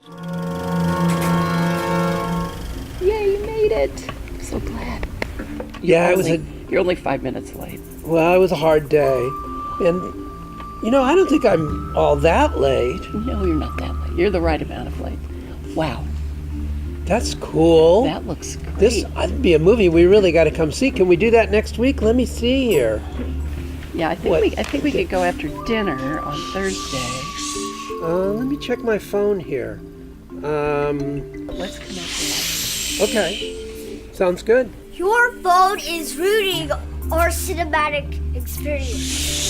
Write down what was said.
Yay, you made it. I'm so glad. Yeah, You're only 5 minutes late. Well, it was a hard day. And, I don't think I'm all that late. No, you're not that late. You're the right amount of late. Wow. That's cool. That looks great. This would be a movie we really got to come see. Can we do that next week? Let me see here. Yeah, I think we could go after dinner on Thursday. Let me check my phone here. Let's connect. Okay. Sounds good. Your phone is ruining our cinematic experience.